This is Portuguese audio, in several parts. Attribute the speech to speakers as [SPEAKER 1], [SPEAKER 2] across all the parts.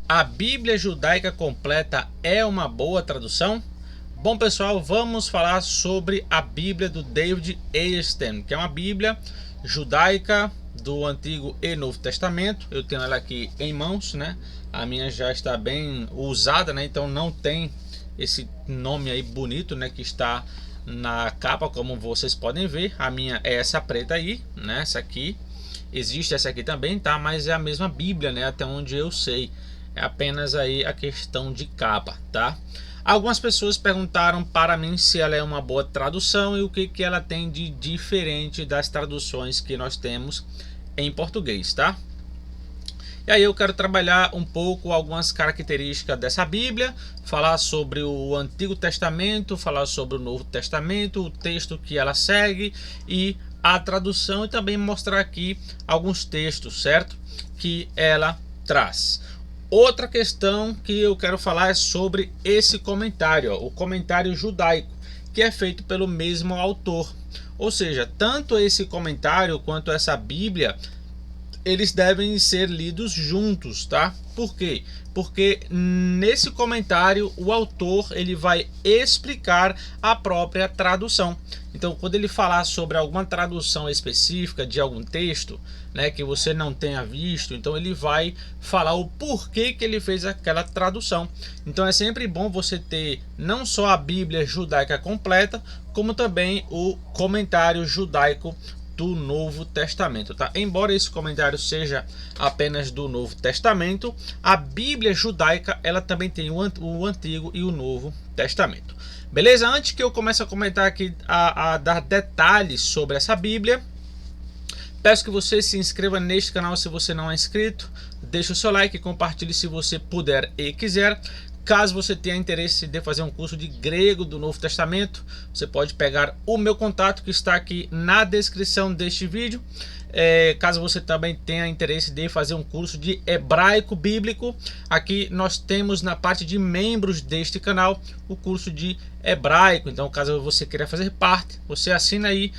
[SPEAKER 1] A Bíblia Judaica Completa é uma boa tradução? Bom, pessoal, vamos falar sobre a Bíblia do David Eierstein, que é uma Bíblia judaica do Antigo e Novo Testamento. Eu tenho ela aqui em mãos, né? A minha já está bem usada, né? Então não tem esse nome aí bonito, né? Que está na capa, como vocês podem ver. A minha é essa preta aí, né? Essa aqui. Existe essa aqui também, tá? Mas é a mesma Bíblia, né? Até onde eu sei. É apenas aí a questão de capa, tá? Algumas pessoas perguntaram para mim se ela é uma boa tradução e o que ela tem de diferente das traduções que nós temos em português, tá? E aí eu quero trabalhar um pouco algumas características dessa Bíblia, falar sobre o Antigo Testamento, falar sobre o Novo Testamento, o texto que ela segue e a tradução, e também mostrar aqui alguns textos, certo? Que ela traz. Outra questão que eu quero falar é sobre esse comentário, ó, o comentário judaico, que é feito pelo mesmo autor. Ou seja, tanto esse comentário quanto essa Bíblia, eles devem ser lidos juntos, tá? Por quê? Porque nesse comentário o autor ele vai explicar a própria tradução. Então, quando ele falar sobre alguma tradução específica de algum texto, né, que você não tenha visto, então ele vai falar o porquê que ele fez aquela tradução. Então é sempre bom você ter não só a Bíblia judaica completa, como também o comentário judaico do Novo Testamento, tá? Embora esse comentário seja apenas do Novo Testamento, a Bíblia judaica ela também tem o Antigo e o Novo Testamento. Beleza? Antes que eu comece a comentar aqui, a dar detalhes sobre essa Bíblia, peço que você se inscreva neste canal se você não é inscrito, deixe o seu like, compartilhe se você puder e quiser. Caso você tenha interesse de fazer um curso de grego do Novo Testamento, você pode pegar o meu contato que está aqui na descrição deste vídeo. Caso você também tenha interesse de fazer um curso de hebraico bíblico, aqui nós temos na parte de membros deste canal o curso de hebraico. Então, caso você queira fazer parte, você assina aí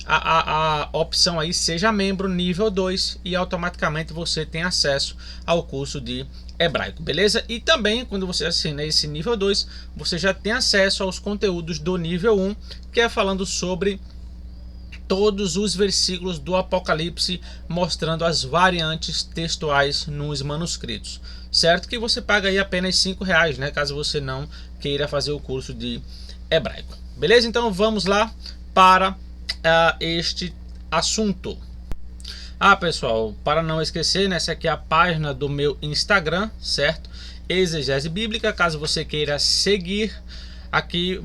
[SPEAKER 1] a opção aí seja membro nível 2 e automaticamente você tem acesso ao curso de hebraico, beleza? E também quando você assina esse nível 2, você já tem acesso aos conteúdos do nível 1, que é falando sobre todos os versículos do Apocalipse, mostrando as variantes textuais nos manuscritos, certo? Que você paga aí apenas R$5, né? Caso você não queira fazer o curso de hebraico, beleza? Então vamos lá para este assunto. Pessoal, para não esquecer, né, essa aqui é a página do meu Instagram, certo? Exegese Bíblica. Caso você queira seguir, aqui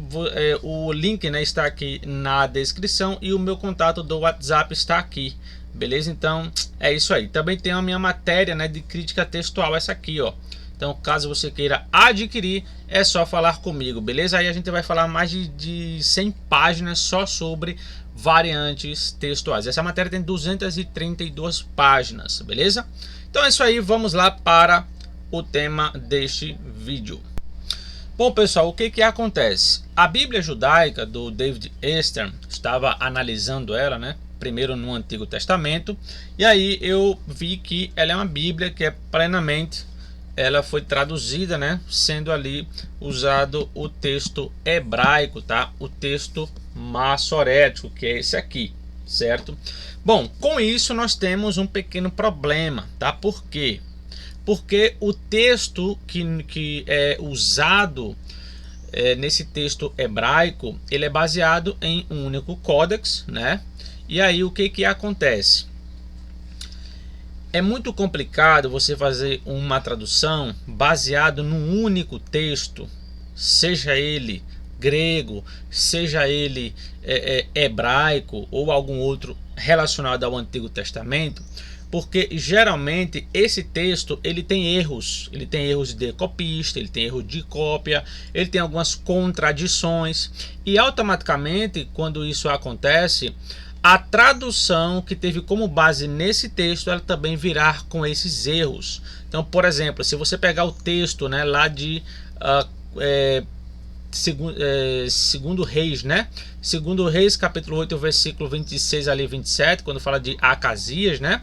[SPEAKER 1] o link, né, está aqui na descrição e o meu contato do WhatsApp está aqui, beleza? Então é isso aí. Também tem a minha matéria, né, de crítica textual, essa aqui, ó. Então, caso você queira adquirir, é só falar comigo, beleza? Aí a gente vai falar mais de 100 páginas só sobre variantes textuais. Essa matéria tem 232 páginas, beleza? Então é isso aí, vamos lá para o tema deste vídeo. Bom, pessoal, o que acontece? A Bíblia judaica do David Eierstein, estava analisando ela, né? Primeiro no Antigo Testamento, e aí eu vi que ela é uma Bíblia que é plenamente... ela foi traduzida, né, sendo ali usado o texto hebraico, tá? O texto massorético, que é esse aqui, certo? Bom, com isso nós temos um pequeno problema, tá? Por quê? Porque o texto que é usado nesse texto hebraico, ele é baseado em um único códex, né? E aí o que acontece? É muito complicado você fazer uma tradução baseado num único texto, seja ele grego, seja ele hebraico ou algum outro relacionado ao Antigo Testamento, porque geralmente esse texto ele tem erros de copista, ele tem erro de cópia, ele tem algumas contradições, e automaticamente quando isso acontece, a tradução que teve como base nesse texto, ela também virá com esses erros. Então, por exemplo, se você pegar o texto, né, lá de segundo Reis, né? Segundo Reis, capítulo 8, versículo 26 ali 27, quando fala de Acasias, né?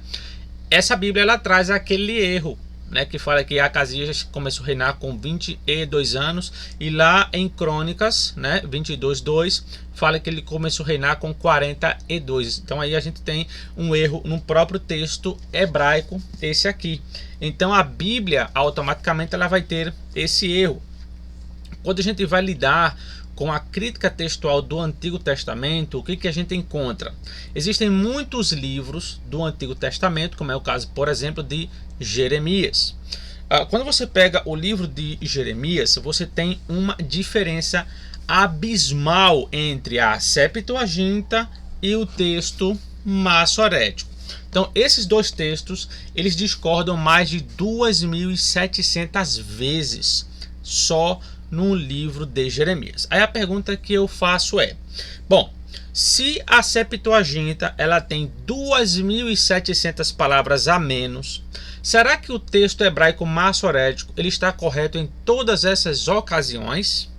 [SPEAKER 1] Essa Bíblia ela traz aquele erro, né, que fala que Acasias começou a reinar com 22 anos, e lá em Crônicas, né, 22:2, fala que ele começou a reinar com 42. Então aí a gente tem um erro no próprio texto hebraico, esse aqui. Então a Bíblia automaticamente ela vai ter esse erro. Quando a gente vai lidar com a crítica textual do Antigo Testamento, o que a gente encontra? Existem muitos livros do Antigo Testamento, como é o caso, por exemplo, de Jeremias. Quando você pega o livro de Jeremias, você tem uma diferença abismal entre a Septuaginta e o texto massorético. Então, esses dois textos, eles discordam mais de 2.700 vezes só no livro de Jeremias. Aí a pergunta que eu faço é: bom, se a Septuaginta ela tem 2.700 palavras a menos, será que o texto hebraico massorético ele está correto em todas essas ocasiões?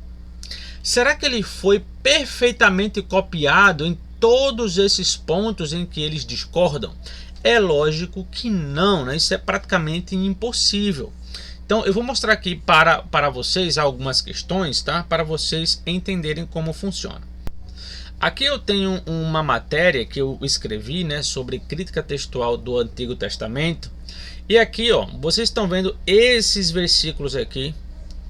[SPEAKER 1] Será que ele foi perfeitamente copiado em todos esses pontos em que eles discordam? É lógico que não, né? Isso é praticamente impossível. Então eu vou mostrar aqui para vocês algumas questões, tá? Para vocês entenderem como funciona. Aqui eu tenho uma matéria que eu escrevi, né, sobre crítica textual do Antigo Testamento. E aqui, ó, vocês estão vendo esses versículos aqui,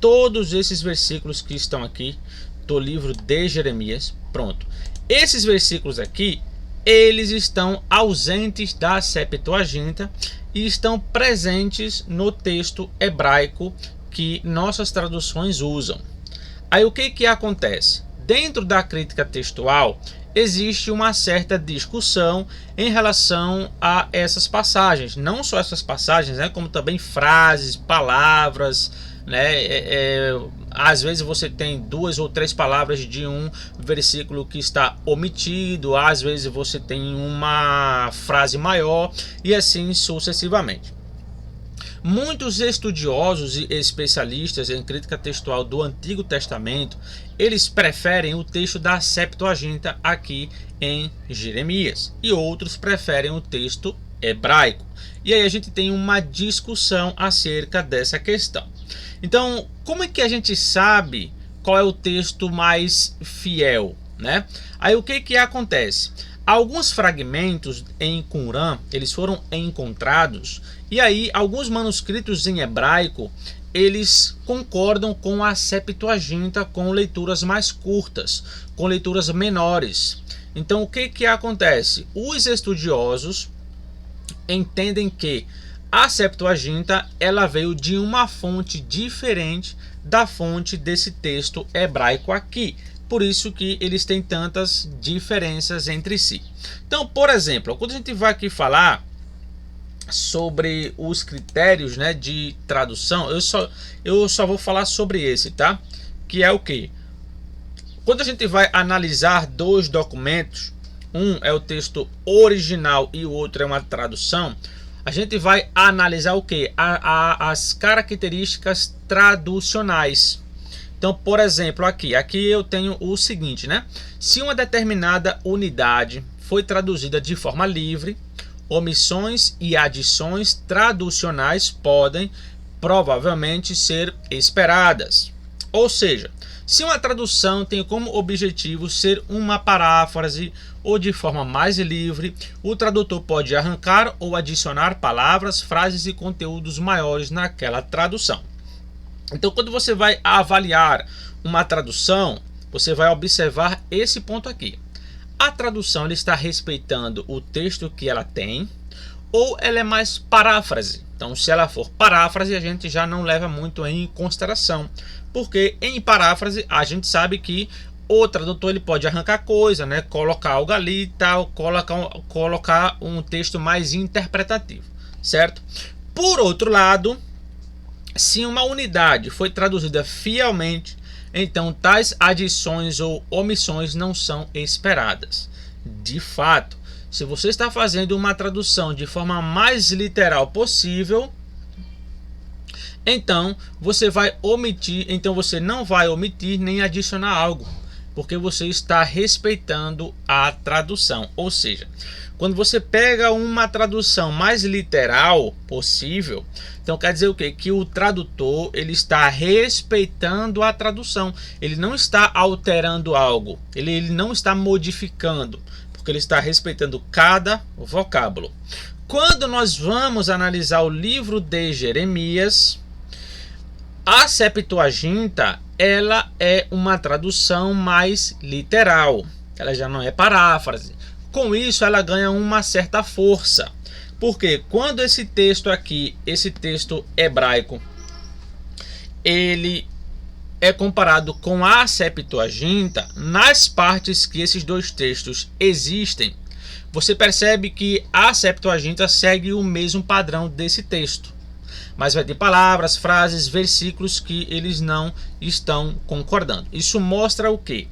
[SPEAKER 1] todos esses versículos que estão aqui do livro de Jeremias. Pronto. Esses versículos aqui, eles estão ausentes da Septuaginta e estão presentes no texto hebraico que nossas traduções usam. Aí o que acontece? Dentro da crítica textual existe uma certa discussão em relação a essas passagens. Não só essas passagens, né, como também frases, palavras, né? Às vezes você tem 2 ou 3 palavras de um versículo que está omitido, às vezes você tem uma frase maior e assim sucessivamente. Muitos estudiosos e especialistas em crítica textual do Antigo Testamento, eles preferem o texto da Septuaginta aqui em Jeremias, e outros preferem o texto hebraico. E aí a gente tem uma discussão acerca dessa questão. Então, como é que a gente sabe qual é o texto mais fiel, né? Aí o que acontece? Alguns fragmentos em Qumran, eles foram encontrados, e aí alguns manuscritos em hebraico, eles concordam com a Septuaginta com leituras mais curtas, com leituras menores. Então o que acontece? Os estudiosos entendem que a Septuaginta ela veio de uma fonte diferente da fonte desse texto hebraico aqui. Por isso que eles têm tantas diferenças entre si. Então, por exemplo, quando a gente vai aqui falar sobre os critérios, né, de tradução, eu só vou falar sobre esse, tá? Que é o que? Quando a gente vai analisar dois documentos, um é o texto original e o outro é uma tradução, a gente vai analisar o que? As características traducionais. Então, por exemplo, aqui eu tenho o seguinte, né? Se uma determinada unidade foi traduzida de forma livre, omissões e adições traducionais podem provavelmente ser esperadas. Ou seja, se uma tradução tem como objetivo ser uma paráfrase ou de forma mais livre, o tradutor pode arrancar ou adicionar palavras, frases e conteúdos maiores naquela tradução. Então, quando você vai avaliar uma tradução, você vai observar esse ponto aqui. A tradução ela está respeitando o texto que ela tem, ou ela é mais paráfrase. Então, se ela for paráfrase, a gente já não leva muito em consideração, porque em paráfrase a gente sabe que o tradutor ele pode arrancar coisa, né, colocar algo ali e tal, colocar um texto mais interpretativo, certo? Por outro lado, se uma unidade foi traduzida fielmente, então tais adições ou omissões não são esperadas. De fato, se você está fazendo uma tradução de forma mais literal possível, então você vai omitir, então você não vai omitir nem adicionar algo. porque você está respeitando a tradução. Ou seja, quando você pega uma tradução mais literal possível, então quer dizer o quê? Que o tradutor ele está respeitando a tradução, ele não está alterando algo, ele não está modificando, porque ele está respeitando cada vocábulo. Quando nós vamos analisar o livro de Jeremias, a Septuaginta ela é uma tradução mais literal, ela já não é paráfrase. Com isso ela ganha uma certa força, porque quando esse texto aqui, esse texto hebraico, ele é comparado com a Septuaginta, nas partes que esses dois textos existem, você percebe que a Septuaginta segue o mesmo padrão desse texto, mas vai ter palavras, frases, versículos que eles não estão concordando. Isso mostra o quê?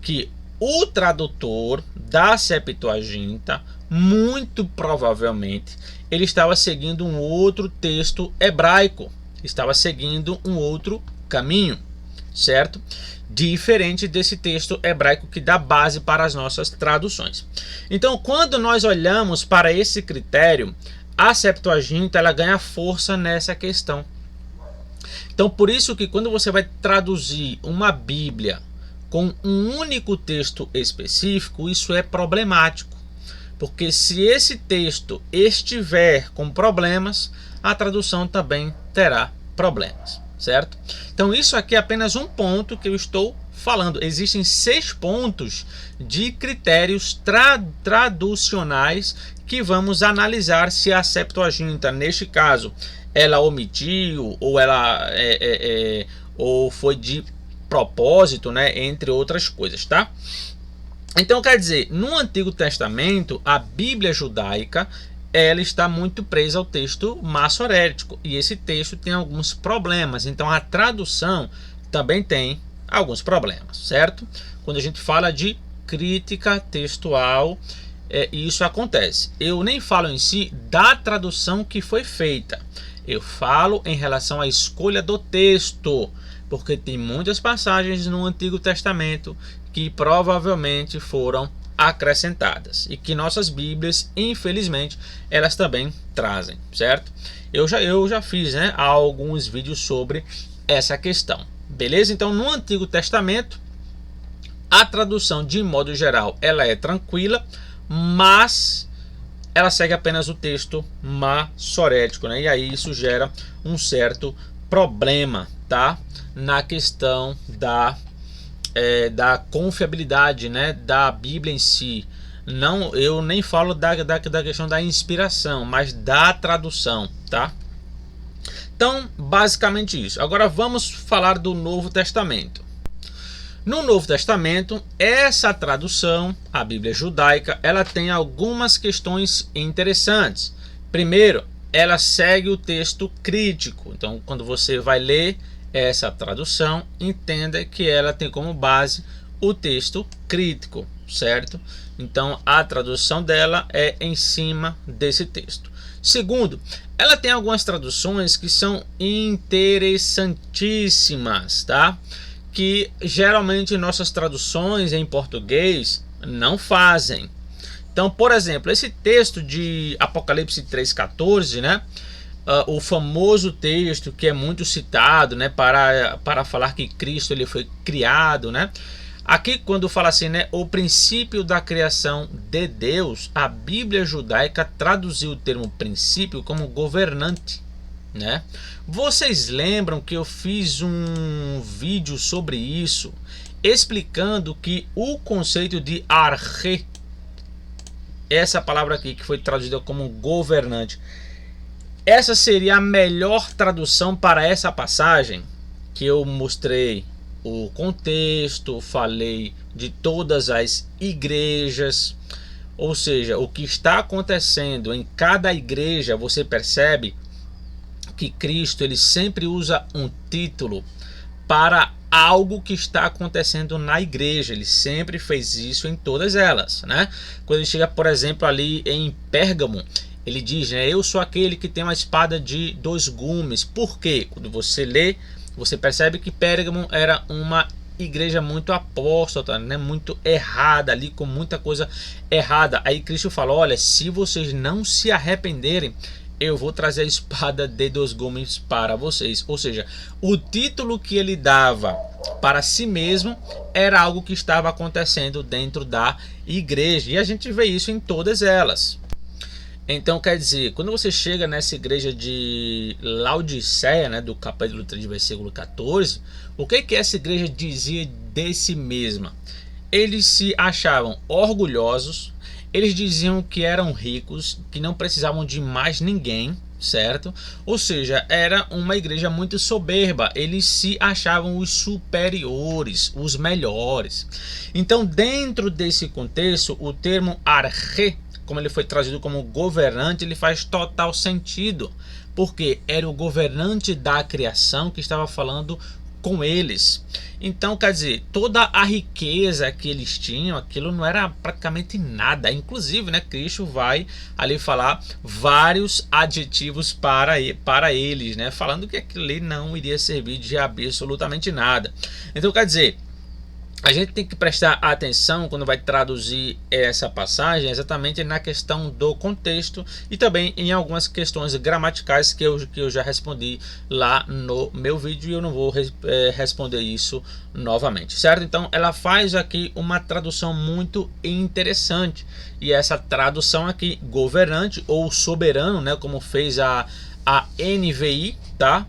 [SPEAKER 1] Que o tradutor da Septuaginta, muito provavelmente, ele estava seguindo um outro texto hebraico, estava seguindo um outro caminho, certo? Diferente desse texto hebraico que dá base para as nossas traduções. Então, quando nós olhamos para esse critério, a Septuaginta ela ganha força nessa questão. Então, por isso que quando você vai traduzir uma Bíblia com um único texto específico, isso é problemático. Porque se esse texto estiver com problemas, a tradução também terá problemas, certo? Então isso aqui é apenas um ponto que eu estou falando. Existem 6 pontos de critérios traducionais que vamos analisar se a Septuaginta, neste caso, ela omitiu ou ela ou foi de propósito, né, entre outras coisas, tá? Então quer dizer, no Antigo Testamento, a Bíblia judaica ela está muito presa ao texto massorético, e esse texto tem alguns problemas, então a tradução também tem alguns problemas, certo? Quando a gente fala de crítica textual, isso acontece. Eu nem falo em si da tradução que foi feita, eu falo em relação à escolha do texto, porque tem muitas passagens no Antigo Testamento que provavelmente foram acrescentadas e que nossas Bíblias, infelizmente, elas também trazem, certo? Eu já fiz, né, alguns vídeos sobre essa questão, beleza? Então, no Antigo Testamento, a tradução, de modo geral, ela é tranquila, mas ela segue apenas o texto massorético, né? E aí isso gera um certo problema, tá? Na questão da confiabilidade, né, da Bíblia em si. Não, eu nem falo da questão da inspiração, mas da tradução, tá? Então, basicamente isso. Agora vamos falar do Novo Testamento. No Novo Testamento, essa tradução, a Bíblia judaica, ela tem algumas questões interessantes. Primeiro, ela segue o texto crítico. Então, quando você vai ler essa tradução, entenda que ela tem como base o texto crítico, certo? Então a tradução dela é em cima desse texto. Segundo, ela tem algumas traduções que são interessantíssimas, tá? Que geralmente nossas traduções em português não fazem. Então, por exemplo, esse texto de Apocalipse 3,14, né? O famoso texto que é muito citado, né, para falar que Cristo ele foi criado, né? Aqui quando fala assim, né, o princípio da criação de Deus, a Bíblia judaica traduziu o termo princípio como governante, né? Vocês lembram que eu fiz um vídeo sobre isso, explicando que o conceito de arche, essa palavra aqui que foi traduzida como governante, essa seria a melhor tradução para essa passagem, que eu mostrei o contexto, falei de todas as igrejas, ou seja, o que está acontecendo em cada igreja. Você percebe que Cristo ele sempre usa um título para algo que está acontecendo na igreja. Ele sempre fez isso em todas elas, né? Quando ele chega, por exemplo, ali em Pérgamo, ele diz, né, eu sou aquele que tem uma espada de 2 gumes. Por quê? Quando você lê, você percebe que Pérgamo era uma igreja muito apóstata, né? Muito errada ali, com muita coisa errada. Aí Cristo falou: olha, se vocês não se arrependerem, eu vou trazer a espada de dois gumes para vocês. Ou seja, o título que ele dava para si mesmo era algo que estava acontecendo dentro da igreja. E a gente vê isso em todas elas. Então, quer dizer, quando você chega nessa igreja de Laodiceia, né, do capítulo 3, versículo 14, o que essa igreja dizia de si mesma? Eles se achavam orgulhosos, eles diziam que eram ricos, que não precisavam de mais ninguém, certo? Ou seja, era uma igreja muito soberba, eles se achavam os superiores, os melhores. Então, dentro desse contexto, o termo arche, como ele foi trazido como governante, ele faz total sentido, porque era o governante da criação que estava falando com eles. Então, quer dizer, toda a riqueza que eles tinham, aquilo não era praticamente nada. Inclusive, né, Cristo vai ali falar vários adjetivos para eles, né, falando que aquilo ali não iria servir de absolutamente nada. Então, quer dizer, a gente tem que prestar atenção quando vai traduzir essa passagem exatamente na questão do contexto e também em algumas questões gramaticais que eu já respondi lá no meu vídeo, e eu não vou responder isso novamente, certo? Então ela faz aqui uma tradução muito interessante, e essa tradução aqui, governante ou soberano, né, como fez a NVI, tá?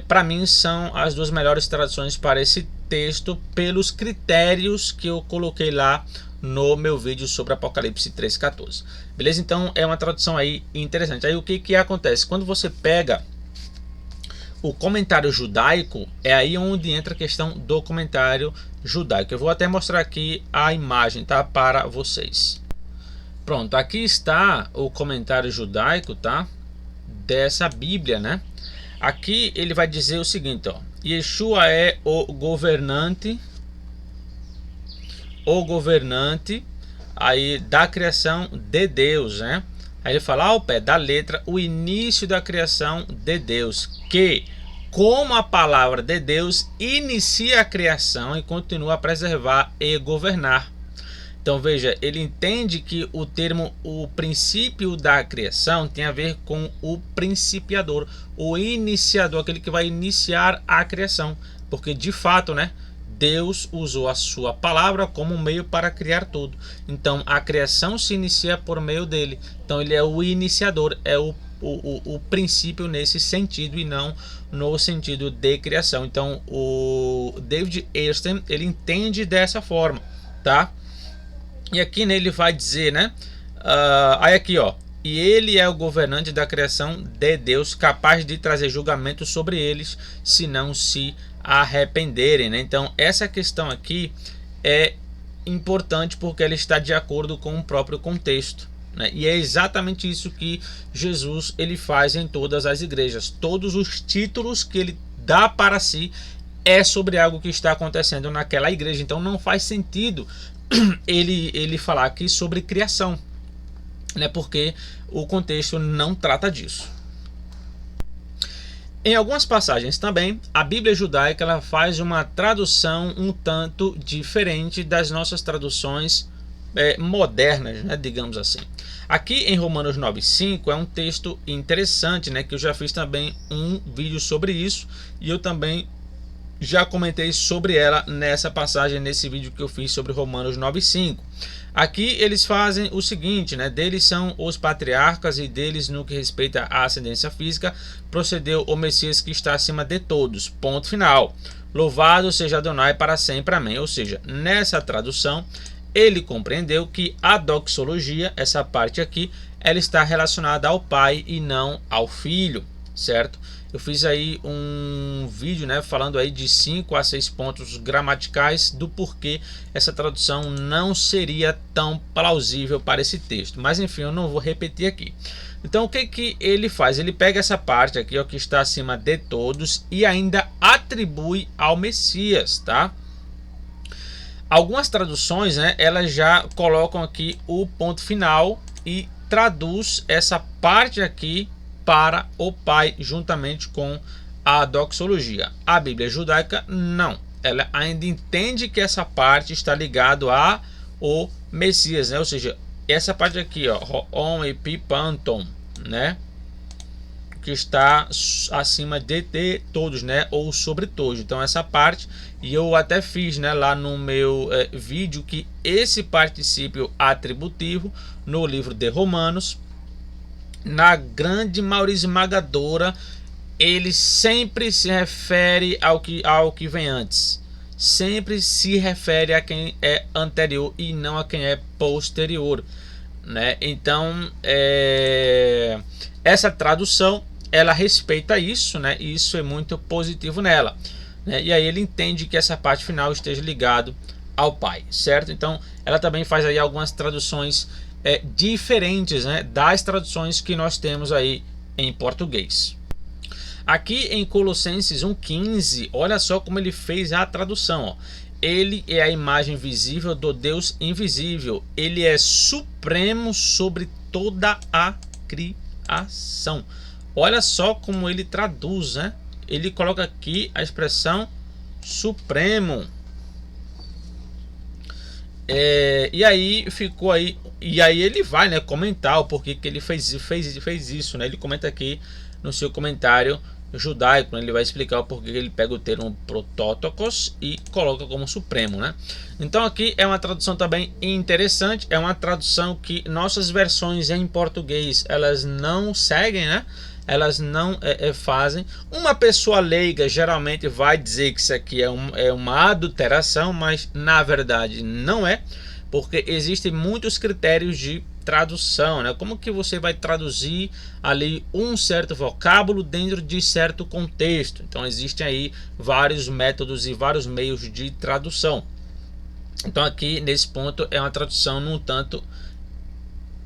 [SPEAKER 1] Para mim são as duas melhores traduções para esse texto, pelos critérios que eu coloquei lá no meu vídeo sobre Apocalipse 3:14. Beleza? Então é uma tradução aí interessante. Aí o que acontece? Quando você pega o comentário judaico, é aí onde entra a questão do comentário judaico. Eu vou até mostrar aqui a imagem, tá, para vocês. Pronto, aqui está o comentário judaico, tá, dessa Bíblia, né? Aqui ele vai dizer o seguinte, ó: Yeshua é o governante aí da criação de Deus, né? Aí ele fala ao pé da letra o início da criação de Deus, que como a palavra de Deus inicia a criação e continua a preservar e governar. Então veja, ele entende que o termo o princípio da criação tem a ver com o principiador, o iniciador, aquele que vai iniciar a criação, porque de fato, né, Deus usou a sua palavra como meio para criar tudo. Então a criação se inicia por meio dele. Então ele é o iniciador, é o princípio nesse sentido e não no sentido de criação. Então o David Easton, ele entende dessa forma, tá? E aqui, né, ele vai dizer, né, aí aqui, ó: e ele é o governante da criação de Deus, capaz de trazer julgamento sobre eles, se não se arrependerem, né? Então essa questão aqui é importante porque ela está de acordo com o próprio contexto, né? E é exatamente isso que Jesus ele faz em todas as igrejas. Todos os títulos que ele dá para si é sobre algo que está acontecendo naquela igreja. Então não faz sentido ele falar aqui sobre criação, né? Porque o contexto não trata disso. Em algumas passagens também, a Bíblia judaica ela faz uma tradução um tanto diferente das nossas traduções modernas, né, digamos assim. Aqui em Romanos 9:5 é um texto interessante, né, que eu já fiz também um vídeo sobre isso, e eu também já comentei sobre ela nessa passagem, nesse vídeo que eu fiz sobre Romanos 9:5. Aqui eles fazem o seguinte, né? Deles são os patriarcas, e deles, no que respeita à ascendência física, procedeu o Messias que está acima de todos. Ponto final. Louvado seja Adonai para sempre. Amém. Ou seja, nessa tradução, ele compreendeu que a doxologia, essa parte aqui, ela está relacionada ao Pai e não ao Filho, certo? Eu fiz aí um vídeo, né, falando aí de 5 a 6 pontos gramaticais do porquê essa tradução não seria tão plausível para esse texto. Mas enfim, eu não vou repetir aqui. Então o que ele faz? Ele pega essa parte aqui, ó, que está acima de todos, e ainda atribui ao Messias, tá? Algumas traduções, né, elas já colocam aqui o ponto final e traduz essa parte aqui para o Pai, juntamente com a doxologia. A Bíblia judaica não. ela ainda entende que essa parte está ligado a o Messias, né? Ou seja, essa parte aqui, ó, on epipanton, né? Que está acima de todos, né? Ou sobre todos. Então essa parte, e eu até fiz, né, lá no meu vídeo, que esse particípio atributivo no livro de Romanos, na grande maioria esmagadora, ele sempre se refere ao que vem antes. Sempre se refere a quem é anterior e não a quem é posterior, né? Então, essa tradução, ela respeita isso, né? E isso é muito positivo nela, né? E aí ele entende que essa parte final esteja ligado ao Pai, certo? Então, ela também faz aí algumas traduções diferentes, né, das traduções que nós temos aí em português. Aqui em Colossenses 1,15, olha só como ele fez a tradução, ó. Ele é a imagem visível do Deus invisível. Ele é supremo sobre toda a criação. Olha só como ele traduz, né? Ele coloca aqui a expressão supremo. E aí ficou aí. E aí ele vai, né, comentar o porquê que ele fez isso, né? Ele comenta aqui no seu comentário judaico, né? Ele vai explicar o porquê que ele pega o termo protótokos e coloca como supremo, né? Então aqui é uma tradução também interessante, é uma tradução que nossas versões em português elas não seguem, né? Elas não fazem. Uma pessoa leiga geralmente vai dizer que isso aqui é uma adulteração, mas na verdade não é, porque existem muitos critérios de tradução, né? Como que você vai traduzir ali um certo vocábulo dentro de certo contexto? Então existem aí vários métodos e vários meios de tradução. Então aqui nesse ponto é uma tradução num tanto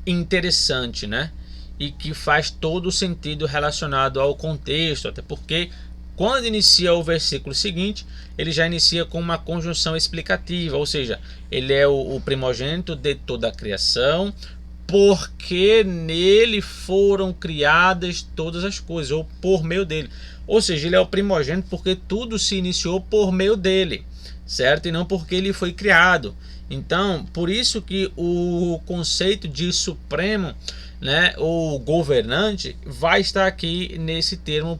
[SPEAKER 1] interessante, né? E que faz todo o sentido relacionado ao contexto, até porque quando inicia o versículo seguinte, ele já inicia com uma conjunção explicativa, ou seja, ele é o primogênito de toda a criação, porque nele foram criadas todas as coisas, ou por meio dele. Ou seja, ele é o primogênito porque tudo se iniciou por meio dele, certo? E não porque ele foi criado. Então, por isso que o conceito de supremo, né, o governante, vai estar aqui nesse termo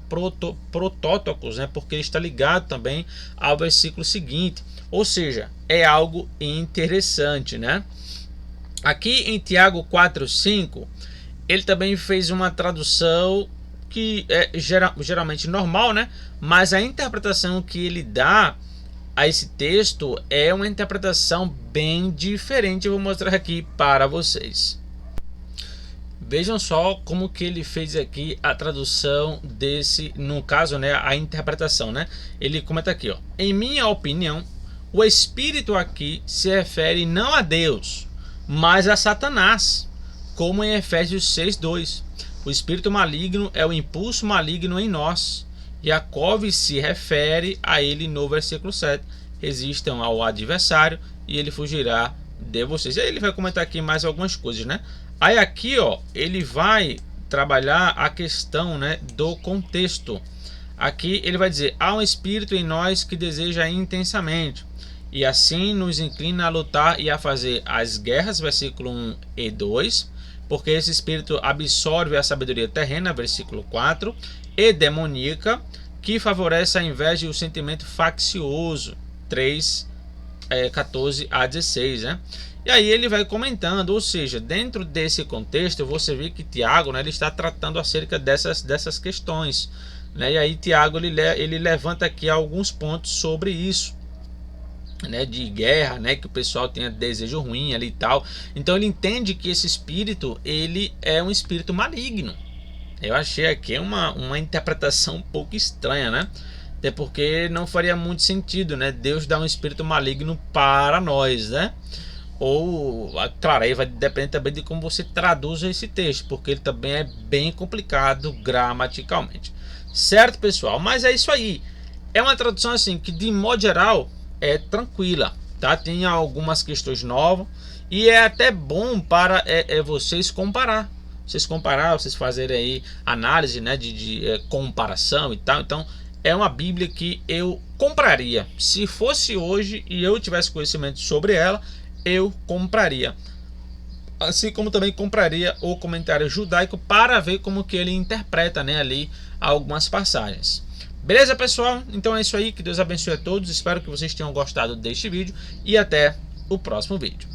[SPEAKER 1] protótokos, né, porque ele está ligado também ao versículo seguinte. Ou seja, é algo interessante, né? Aqui em Tiago 4,5, ele também fez uma tradução que é geralmente normal, né? Mas a interpretação que ele dá a esse texto é uma interpretação bem diferente. Eu vou mostrar aqui para vocês. Vejam só como que ele fez aqui a tradução desse, no caso, né, a interpretação, né? Ele comenta aqui, ó: em minha opinião, o Espírito aqui se refere não a Deus, mas a Satanás, como em Efésios 6,2. O espírito maligno é o impulso maligno em nós. Jacó se refere a ele no versículo 7. Resistam ao adversário e ele fugirá de vocês. E aí ele vai comentar aqui mais algumas coisas, né? Aí aqui, ó, ele vai trabalhar a questão, né, do contexto. Aqui ele vai dizer: há um espírito em nós que deseja intensamente, e assim nos inclina a lutar e a fazer as guerras, versículo 1 e 2, porque esse espírito absorve a sabedoria terrena, versículo 4, e demoníaca, que favorece a inveja e o sentimento faccioso, 3, 14 a 16, né? E aí ele vai comentando, ou seja, dentro desse contexto você vê que Tiago, né, ele está tratando acerca dessas questões, né? E aí Tiago ele levanta aqui alguns pontos sobre isso, né, de guerra, né, que o pessoal tenha desejo ruim ali e tal. Então ele entende que esse espírito, ele é um espírito maligno. Eu achei aqui uma interpretação um pouco estranha, né? Até porque não faria muito sentido, né? Deus dá um espírito maligno para nós, né? Ou, claro, aí vai depender também de como você traduz esse texto, porque ele também é bem complicado gramaticalmente. Certo, pessoal? Mas é isso aí. É uma tradução assim que, de modo geral, é tranquila, tá? Tem algumas questões novas e é até bom para vocês comparar. Vocês fazerem aí análise, né, de comparação e tal. Então é uma Bíblia que eu compraria. Se fosse hoje e eu tivesse conhecimento sobre ela, eu compraria. Assim como também compraria o comentário judaico para ver como que ele interpreta, né, ali algumas passagens. Beleza, pessoal? Então é isso aí, que Deus abençoe a todos, espero que vocês tenham gostado deste vídeo e até o próximo vídeo.